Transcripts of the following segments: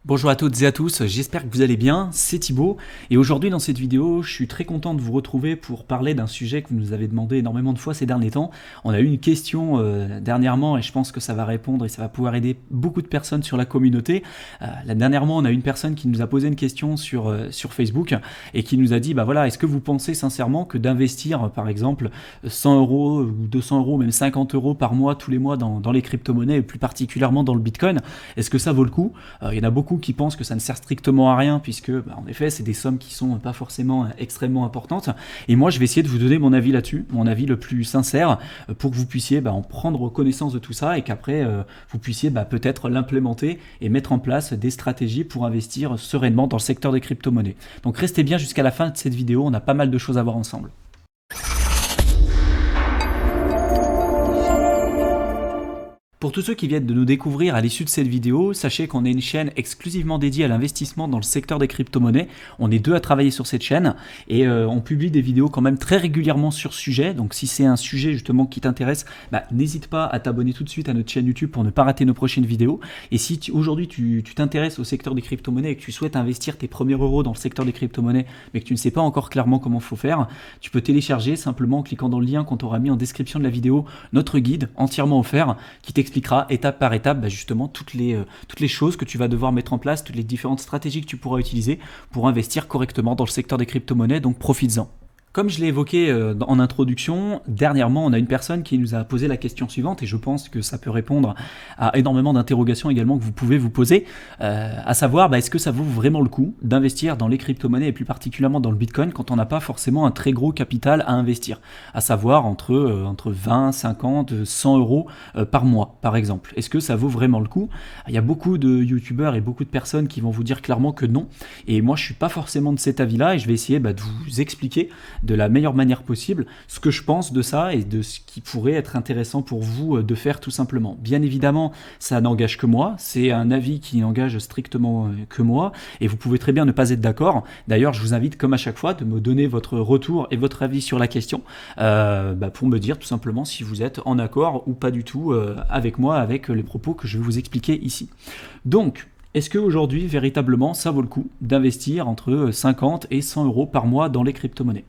Bonjour à toutes et à tous, j'espère que vous allez bien, c'est Thibaut et aujourd'hui dans cette vidéo je suis très content de vous retrouver pour parler d'un sujet que vous nous avez demandé énormément de fois ces derniers temps. On a eu une question dernièrement et je pense que ça va répondre et ça va pouvoir aider beaucoup de personnes sur la communauté. Dernièrement on a une personne qui nous a posé une question sur Facebook et qui nous a dit voilà, est-ce que vous pensez sincèrement que d'investir par exemple 100 euros ou 200 euros, même 50 euros par mois tous les mois dans les crypto-monnaies et plus particulièrement dans le Bitcoin, est-ce que ça vaut le coup? Il y en a beaucoup qui pensent que ça ne sert strictement à rien puisque en effet c'est des sommes qui sont pas forcément extrêmement importantes, et moi je vais essayer de vous donner mon avis là-dessus, mon avis le plus sincère pour que vous puissiez en prendre connaissance de tout ça et qu'après vous puissiez peut-être l'implémenter et mettre en place des stratégies pour investir sereinement dans le secteur des crypto-monnaies. Donc restez bien jusqu'à la fin de cette vidéo, on a pas mal de choses à voir ensemble. Pour tous ceux qui viennent de nous découvrir à l'issue de cette vidéo, sachez qu'on est une chaîne exclusivement dédiée à l'investissement dans le secteur des crypto-monnaies. On est deux à travailler sur cette chaîne et on publie des vidéos quand même très régulièrement sur ce sujet. Donc si c'est un sujet justement qui t'intéresse, n'hésite pas à t'abonner tout de suite à notre chaîne YouTube pour ne pas rater nos prochaines vidéos. Et si aujourd'hui tu t'intéresses au secteur des crypto-monnaies et que tu souhaites investir tes premiers euros dans le secteur des crypto-monnaies, mais que tu ne sais pas encore clairement comment il faut faire, tu peux télécharger simplement en cliquant dans le lien qu'on t'aura mis en description de la vidéo, notre guide entièrement offert qui t'expliquera étape par étape justement toutes les choses que tu vas devoir mettre en place, toutes les différentes stratégies que tu pourras utiliser pour investir correctement dans le secteur des crypto-monnaies, donc profites-en. Comme je l'ai évoqué en introduction, dernièrement, on a une personne qui nous a posé la question suivante et je pense que ça peut répondre à énormément d'interrogations également que vous pouvez vous poser, à savoir est-ce que ça vaut vraiment le coup d'investir dans les crypto-monnaies et plus particulièrement dans le Bitcoin quand on n'a pas forcément un très gros capital à investir, à savoir entre 20, 50, 100 euros par mois par exemple. Est-ce que ça vaut vraiment le coup? Il y a beaucoup de youtubeurs et beaucoup de personnes qui vont vous dire clairement que non, et moi je suis pas forcément de cet avis-là et je vais essayer de vous expliquer de la meilleure manière possible ce que je pense de ça et de ce qui pourrait être intéressant pour vous de faire tout simplement. Bien évidemment, ça n'engage que moi, c'est un avis qui n'engage strictement que moi et vous pouvez très bien ne pas être d'accord. D'ailleurs, je vous invite comme à chaque fois de me donner votre retour et votre avis sur la question pour me dire tout simplement si vous êtes en accord ou pas du tout avec moi, avec les propos que je vais vous expliquer ici. Donc, est-ce qu'aujourd'hui, véritablement, ça vaut le coup d'investir entre 50 et 100 euros par mois dans les crypto-monnaies?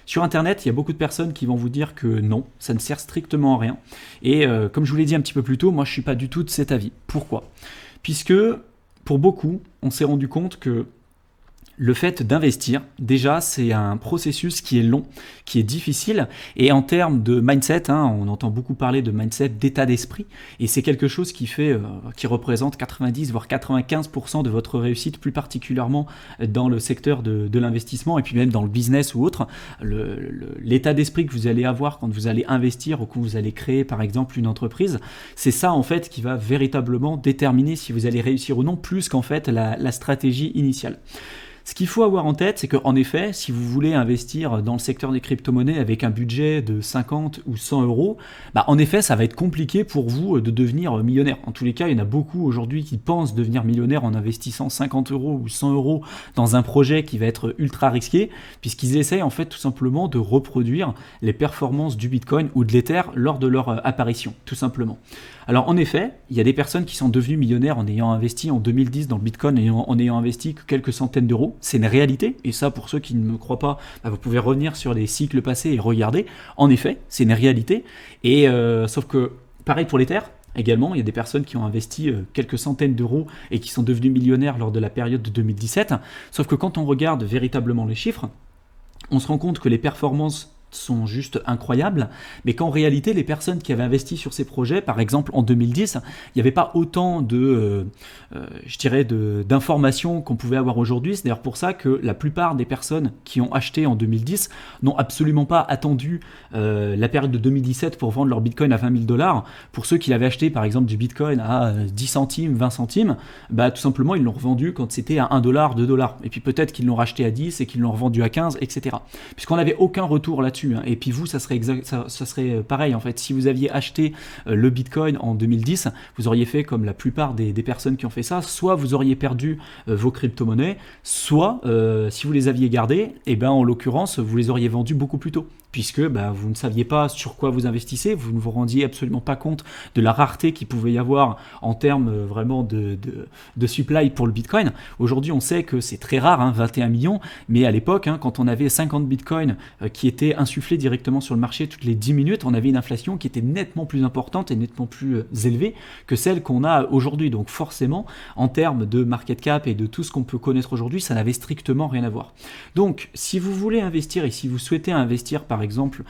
Sur Internet, il y a beaucoup de personnes qui vont vous dire que non, ça ne sert strictement à rien. Et comme je vous l'ai dit un petit peu plus tôt, moi je ne suis pas du tout de cet avis. Pourquoi? Puisque pour beaucoup, on s'est rendu compte que le fait d'investir, déjà, c'est un processus qui est long, qui est difficile. Et en termes de mindset, on entend beaucoup parler de mindset, d'état d'esprit. Et c'est quelque chose qui représente 90 voire 95% de votre réussite, plus particulièrement dans le secteur de l'investissement et puis même dans le business ou autre. L'état d'esprit que vous allez avoir quand vous allez investir ou quand vous allez créer par exemple une entreprise, c'est ça en fait qui va véritablement déterminer si vous allez réussir ou non, plus qu'en fait la stratégie initiale. Ce qu'il faut avoir en tête, c'est qu'en effet, si vous voulez investir dans le secteur des crypto-monnaies avec un budget de 50 ou 100 euros, en effet, ça va être compliqué pour vous de devenir millionnaire. En tous les cas, il y en a beaucoup aujourd'hui qui pensent devenir millionnaire en investissant 50 euros ou 100 euros dans un projet qui va être ultra risqué, puisqu'ils essayent en fait tout simplement de reproduire les performances du Bitcoin ou de l'Ether lors de leur apparition, tout simplement. Alors en effet, il y a des personnes qui sont devenues millionnaires en ayant investi en 2010 dans le Bitcoin et en ayant investi que quelques centaines d'euros. C'est une réalité, et ça pour ceux qui ne me croient pas, vous pouvez revenir sur les cycles passés et regarder. En effet, c'est une réalité, et sauf que pareil pour l'Ether. Également, il y a des personnes qui ont investi quelques centaines d'euros et qui sont devenus millionnaires lors de la période de 2017. Sauf que quand on regarde véritablement les chiffres, on se rend compte que les performances sont juste incroyables, mais qu'en réalité, les personnes qui avaient investi sur ces projets, par exemple en 2010, il n'y avait pas autant d'informations qu'on pouvait avoir aujourd'hui. C'est d'ailleurs pour ça que la plupart des personnes qui ont acheté en 2010 n'ont absolument pas attendu la période de 2017 pour vendre leur Bitcoin à 20 000 $. Pour ceux qui l'avaient acheté, par exemple, du Bitcoin à 10 centimes, 20 centimes, tout simplement, ils l'ont revendu quand c'était à 1 $, 2 $. Et puis peut-être qu'ils l'ont racheté à 10 et qu'ils l'ont revendu à 15, etc. Puisqu'on n'avait aucun retour là-dessus. Et puis vous, ça serait pareil en fait. Si vous aviez acheté le Bitcoin en 2010, vous auriez fait comme la plupart des personnes qui ont fait ça. Soit vous auriez perdu vos crypto-monnaies, soit si vous les aviez gardées, en l'occurrence, vous les auriez vendues beaucoup plus tôt. puisque vous ne saviez pas sur quoi vous investissez, vous ne vous rendiez absolument pas compte de la rareté qu'il pouvait y avoir en termes vraiment de supply pour le Bitcoin. Aujourd'hui, on sait que c'est très rare, 21 millions, mais à l'époque, quand on avait 50 Bitcoins qui étaient insufflés directement sur le marché toutes les 10 minutes, on avait une inflation qui était nettement plus importante et nettement plus élevée que celle qu'on a aujourd'hui. Donc forcément, en termes de market cap et de tout ce qu'on peut connaître aujourd'hui, ça n'avait strictement rien à voir. Donc, si vous voulez investir et si vous souhaitez investir par exemple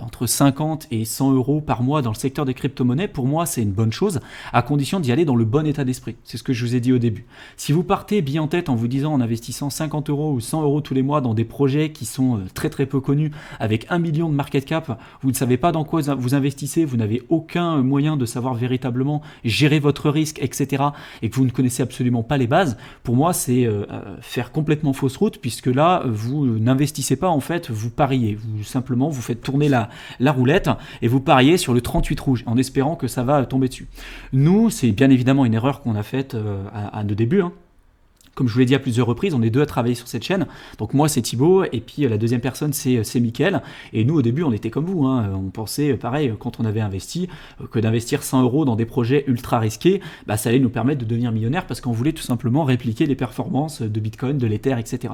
entre 50 et 100 euros par mois dans le secteur des crypto-monnaies, pour moi c'est une bonne chose, à condition d'y aller dans le bon état d'esprit. C'est ce que je vous ai dit au début. Si vous partez bien en tête en vous disant en investissant 50 euros ou 100 euros tous les mois dans des projets qui sont très très peu connus, avec 1 million de market cap, vous ne savez pas dans quoi vous investissez, vous n'avez aucun moyen de savoir véritablement gérer votre risque, etc., et que vous ne connaissez absolument pas les bases, pour moi c'est faire complètement fausse route, puisque là vous n'investissez pas, en fait vous pariez, vous faites tourner la roulette et vous pariez sur le 38 rouge en espérant que ça va tomber dessus. Nous, c'est bien évidemment une erreur qu'on a faite à nos débuts, Comme je vous l'ai dit à plusieurs reprises, on est deux à travailler sur cette chaîne. Donc moi c'est Thibaut et puis la deuxième personne c'est Mickaël. Et nous au début on était comme vous, on pensait pareil quand on avait investi que d'investir 100 euros dans des projets ultra risqués, ça allait nous permettre de devenir millionnaire parce qu'on voulait tout simplement répliquer les performances de Bitcoin, de l'Ether, etc.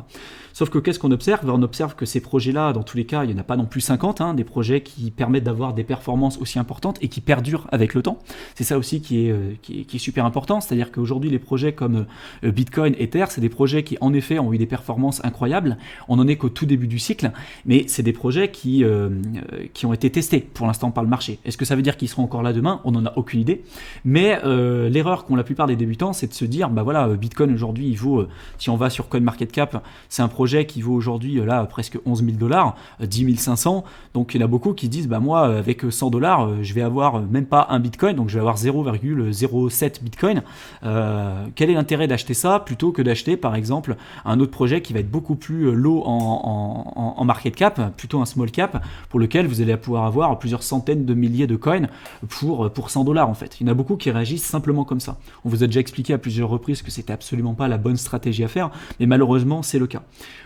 Sauf que qu'est-ce qu'on observe ? On observe que ces projets-là, dans tous les cas, il n'y en a pas non plus 50, des projets qui permettent d'avoir des performances aussi importantes et qui perdurent avec le temps. C'est ça aussi qui est super important, c'est-à-dire qu'aujourd'hui les projets comme Bitcoin, Ether, c'est des projets qui en effet ont eu des performances incroyables. On n'en est qu'au tout début du cycle, mais c'est des projets qui ont été testés pour l'instant par le marché. Est-ce que ça veut dire qu'ils seront encore là demain ? On n'en a aucune idée. Mais l'erreur qu'ont la plupart des débutants, c'est de se dire, Bitcoin aujourd'hui, il vaut, si on va sur CoinMarketCap, c'est un projet qui vaut aujourd'hui presque 11 000 $, 10 500. Donc il y en a beaucoup qui disent, moi avec 100 $, je vais avoir même pas un Bitcoin, donc je vais avoir 0,07 Bitcoin. Quel est l'intérêt d'acheter ça plutôt que d'acheter par exemple un autre projet qui va être beaucoup plus low en market cap, plutôt un small cap, pour lequel vous allez pouvoir avoir plusieurs centaines de milliers de coins pour 100 $ en fait. Il y en a beaucoup qui réagissent simplement comme ça. On vous a déjà expliqué à plusieurs reprises que c'était absolument pas la bonne stratégie à faire, mais malheureusement c'est le cas.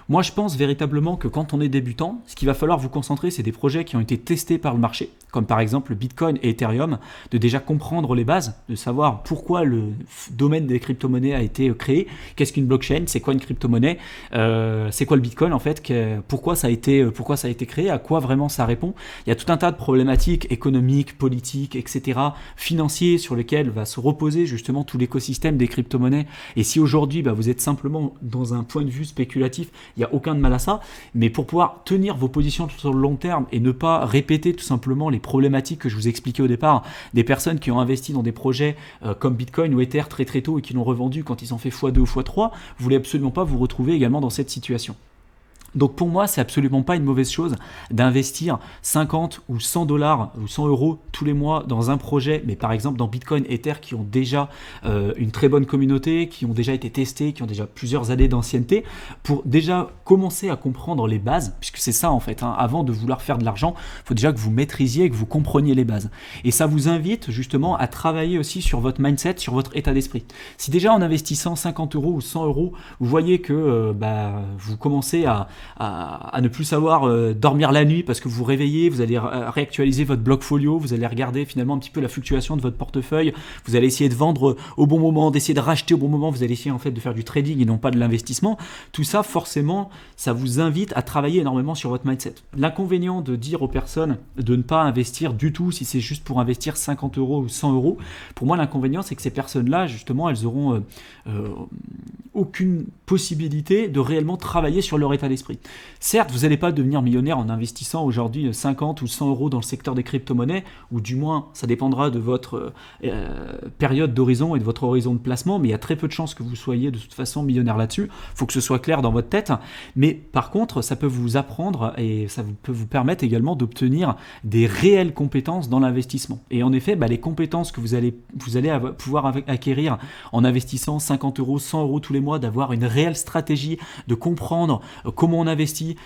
Moi je pense véritablement que quand on est débutant, ce qu'il va falloir vous concentrer, c'est des projets qui ont été testés par le marché, comme par exemple Bitcoin et Ethereum, de déjà comprendre les bases, de savoir pourquoi le domaine des crypto-monnaies a été créé, qu'est-ce qu'une blockchain, c'est quoi une crypto-monnaie, c'est quoi le Bitcoin en fait, pourquoi ça a été créé, à quoi vraiment ça répond. Il y a tout un tas de problématiques économiques, politiques, etc., financiers sur lesquels va se reposer justement tout l'écosystème des crypto-monnaies. Et si aujourd'hui vous êtes simplement dans un point de vue spéculatif, il n'y a aucun de mal à ça, mais pour pouvoir tenir vos positions tout sur le long terme et ne pas répéter tout simplement les problématiques que je vous expliquais au départ, des personnes qui ont investi dans des projets comme Bitcoin ou Ether très très tôt et qui l'ont revendu quand ils ont fait x2 ou x3, vous voulez absolument pas vous retrouver également dans cette situation. Donc pour moi, c'est absolument pas une mauvaise chose d'investir 50 ou 100 $ ou 100 euros tous les mois dans un projet, mais par exemple dans Bitcoin, Ether qui ont déjà une très bonne communauté, qui ont déjà été testés, qui ont déjà plusieurs années d'ancienneté, pour déjà commencer à comprendre les bases, puisque c'est ça en fait, avant de vouloir faire de l'argent, il faut déjà que vous maîtrisiez et que vous compreniez les bases. Et ça vous invite justement à travailler aussi sur votre mindset, sur votre état d'esprit. Si déjà en investissant 50 euros ou 100 euros, vous voyez que vous commencez à ne plus savoir dormir la nuit parce que vous vous réveillez, vous allez réactualiser votre bloc-folio, vous allez regarder finalement un petit peu la fluctuation de votre portefeuille, vous allez essayer de vendre au bon moment, d'essayer de racheter au bon moment, vous allez essayer en fait de faire du trading et non pas de l'investissement. Tout ça, forcément, ça vous invite à travailler énormément sur votre mindset. L'inconvénient de dire aux personnes de ne pas investir du tout si c'est juste pour investir 50 euros ou 100 euros, pour moi l'inconvénient c'est que ces personnes-là, justement, elles auront aucune possibilité de réellement travailler sur leur état d'esprit. Certes, vous n'allez pas devenir millionnaire en investissant aujourd'hui 50 ou 100 euros dans le secteur des crypto-monnaies, ou du moins, ça dépendra de votre période d'horizon et de votre horizon de placement, mais il y a très peu de chances que vous soyez de toute façon millionnaire là-dessus. Il faut que ce soit clair dans votre tête. Mais par contre, ça peut vous apprendre et ça peut vous permettre également d'obtenir des réelles compétences dans l'investissement. Et en effet, les compétences que vous allez pouvoir acquérir en investissant 50 euros, 100 euros tous les mois moi d'avoir une réelle stratégie, de comprendre comment on investit,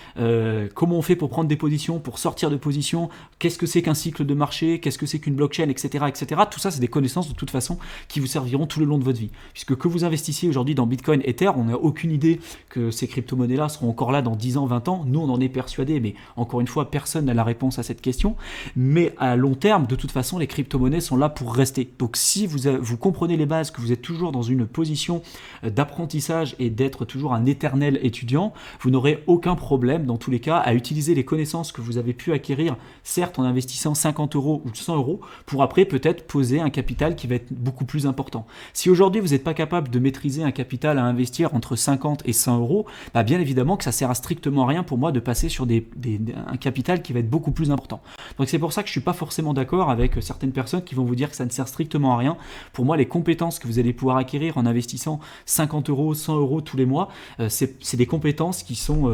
comment on fait pour prendre des positions, pour sortir de positions, qu'est-ce que c'est qu'un cycle de marché, qu'est-ce que c'est qu'une blockchain, etc., etc. Tout ça, c'est des connaissances de toute façon qui vous serviront tout le long de votre vie. Puisque que vous investissiez aujourd'hui dans Bitcoin, Ether, on n'a aucune idée que ces crypto-monnaies-là seront encore là dans 10 ans, 20 ans. Nous, on en est persuadés, mais encore une fois, personne n'a la réponse à cette question. Mais à long terme, de toute façon, les crypto-monnaies sont là pour rester. Donc si vous comprenez les bases, que vous êtes toujours dans une position d'apprentissage et d'être toujours un éternel étudiant, vous n'aurez aucun problème dans tous les cas à utiliser les connaissances que vous avez pu acquérir, certes en investissant 50 € ou 100 € pour après peut-être poser un capital qui va être beaucoup plus important. Si aujourd'hui vous n'êtes pas capable de maîtriser un capital à investir entre 50 et 100 €, bah bien évidemment que ça sert à strictement rien pour moi de passer sur un capital qui va être beaucoup plus important. Donc c'est pour ça que je ne suis pas forcément d'accord avec certaines personnes qui vont vous dire que ça ne sert strictement à rien. Pour moi, les compétences que vous allez pouvoir acquérir en investissant 50 €, 100 € tous les mois, c'est des compétences qui sont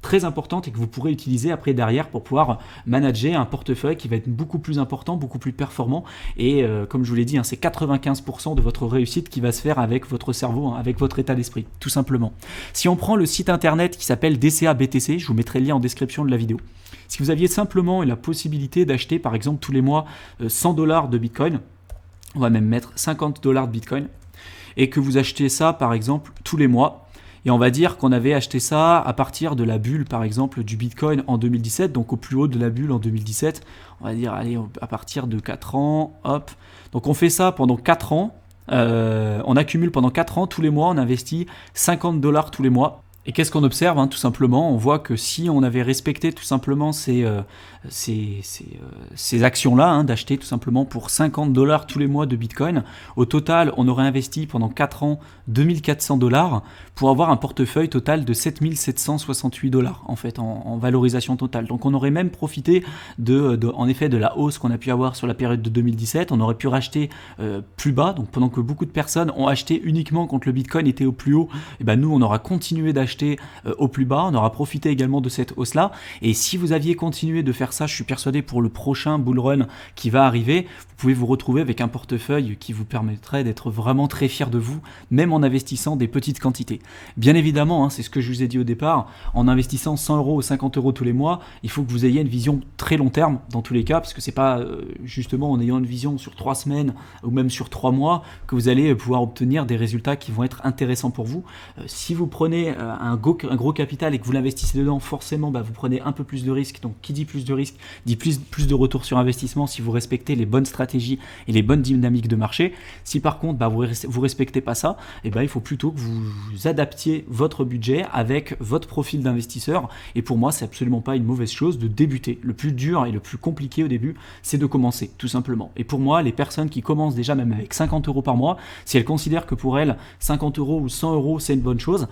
très importantes et que vous pourrez utiliser après derrière pour pouvoir manager un portefeuille qui va être beaucoup plus important, beaucoup plus performant. Et comme je vous l'ai dit, c'est 95% de votre réussite qui va se faire avec votre cerveau, avec votre état d'esprit, tout simplement. Si on prend le site internet qui s'appelle DCA BTC, je vous mettrai le lien en description de la vidéo. Si vous aviez simplement la possibilité d'acheter par exemple tous les mois 100 $ de Bitcoin, on va même mettre 50 $ de Bitcoin, et que vous achetez ça par exemple tous les mois, et on va dire qu'on avait acheté ça à partir de la bulle par exemple du Bitcoin en 2017, donc au plus haut de la bulle en 2017, on va dire allez à partir de 4 ans, hop, donc on fait ça pendant 4 ans, on accumule pendant 4 ans, tous les mois on investit 50 $ tous les mois. Et qu'est-ce qu'on observe tout simplement, on voit que si on avait respecté tout simplement ces actions-là, d'acheter tout simplement pour 50 $ tous les mois de Bitcoin, au total, on aurait investi pendant 4 ans 2400 $ pour avoir un portefeuille total de 7768 $ en fait, en valorisation totale. Donc on aurait même profité en effet de la hausse qu'on a pu avoir sur la période de 2017, on aurait pu racheter plus bas, donc pendant que beaucoup de personnes ont acheté uniquement quand le Bitcoin était au plus haut, et ben nous on aura continué d'acheter au plus bas, on aura profité également de cette hausse là, et si vous aviez continué de faire ça, je suis persuadé pour le prochain bull run qui va arriver, vous pouvez vous retrouver avec un portefeuille qui vous permettrait d'être vraiment très fier de vous, même en investissant des petites quantités. Bien évidemment, c'est ce que je vous ai dit au départ, en investissant 100 € ou 50 € tous les mois, il faut que vous ayez une vision très long terme dans tous les cas, parce que c'est pas justement en ayant une vision sur 3 semaines ou même sur 3 mois que vous allez pouvoir obtenir des résultats qui vont être intéressants pour vous. Si vous prenez un gros capital et que vous l'investissez dedans, forcément vous prenez un peu plus de risques. Donc qui dit plus de risques dit plus de retour sur investissement si vous respectez les bonnes stratégies et les bonnes dynamiques de marché. Si par contre vous respectez pas ça, il faut plutôt que vous adaptiez votre budget avec votre profil d'investisseur. Et pour moi, c'est absolument pas une mauvaise chose de débuter. Le plus dur et le plus compliqué au début, c'est de commencer, tout simplement. Et pour moi, les personnes qui commencent déjà même avec 50 € par mois, si elles considèrent que pour elles 50 € ou 100 € c'est une bonne chose,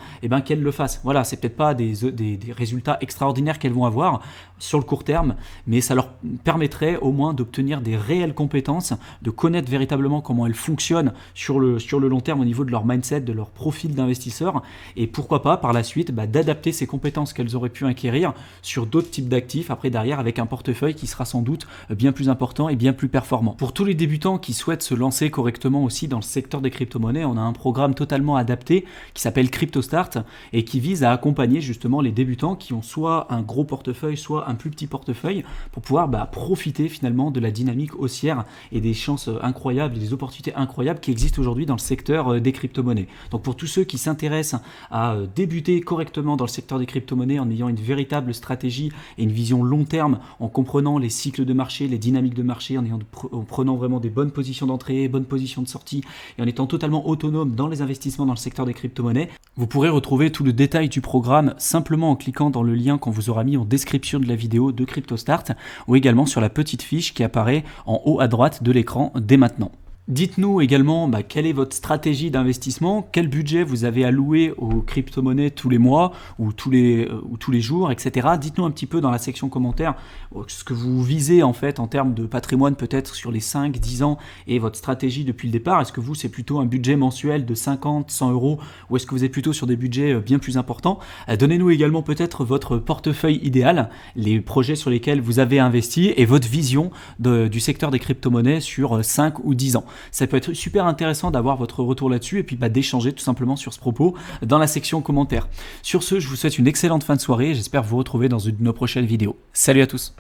qu'elles le fassent. Voilà, c'est peut-être pas des résultats extraordinaires qu'elles vont avoir sur le court terme, mais ça leur permettrait au moins d'obtenir des réelles compétences, de connaître véritablement comment elles fonctionnent sur le long terme au niveau de leur mindset, de leur profil d'investisseur, et pourquoi pas par la suite d'adapter ces compétences qu'elles auraient pu acquérir sur d'autres types d'actifs après derrière avec un portefeuille qui sera sans doute bien plus important et bien plus performant. Pour tous les débutants qui souhaitent se lancer correctement aussi dans le secteur des crypto-monnaies, on a un programme totalement adapté qui s'appelle CryptoStart et qui vise à accompagner justement les débutants qui ont soit un gros portefeuille, soit un plus petit portefeuille pour pouvoir profiter finalement de la dynamique haussière et des chances incroyables et des opportunités incroyables qui existent aujourd'hui dans le secteur des crypto-monnaies. Donc pour tous ceux qui s'intéressent à débuter correctement dans le secteur des crypto-monnaies en ayant une véritable stratégie et une vision long terme, en comprenant les cycles de marché, les dynamiques de marché, en prenant vraiment des bonnes positions d'entrée, bonnes positions de sortie et en étant totalement autonome dans les investissements dans le secteur des crypto-monnaies, vous pourrez retrouver tout le détail du programme simplement en cliquant dans le lien qu'on vous aura mis en description de la vidéo de CryptoStart ou également sur la petite fiche qui apparaît en haut à droite de l'écran dès maintenant. Dites-nous également quelle est votre stratégie d'investissement, quel budget vous avez alloué aux crypto-monnaies tous les mois ou tous les jours, etc. Dites-nous un petit peu dans la section commentaires ce que vous visez en fait en termes de patrimoine peut-être sur les 5-10 ans et votre stratégie depuis le départ. Est-ce que vous c'est plutôt un budget mensuel de 50, 100 € ou est-ce que vous êtes plutôt sur des budgets bien plus importants? Donnez-nous également peut-être votre portefeuille idéal, les projets sur lesquels vous avez investi et votre vision du secteur des crypto-monnaies sur 5 ou 10 ans. Ça peut être super intéressant d'avoir votre retour là-dessus et puis d'échanger tout simplement sur ce propos dans la section commentaires. Sur ce, je vous souhaite une excellente fin de soirée et j'espère vous retrouver dans une de nos prochaines vidéos. Salut à tous!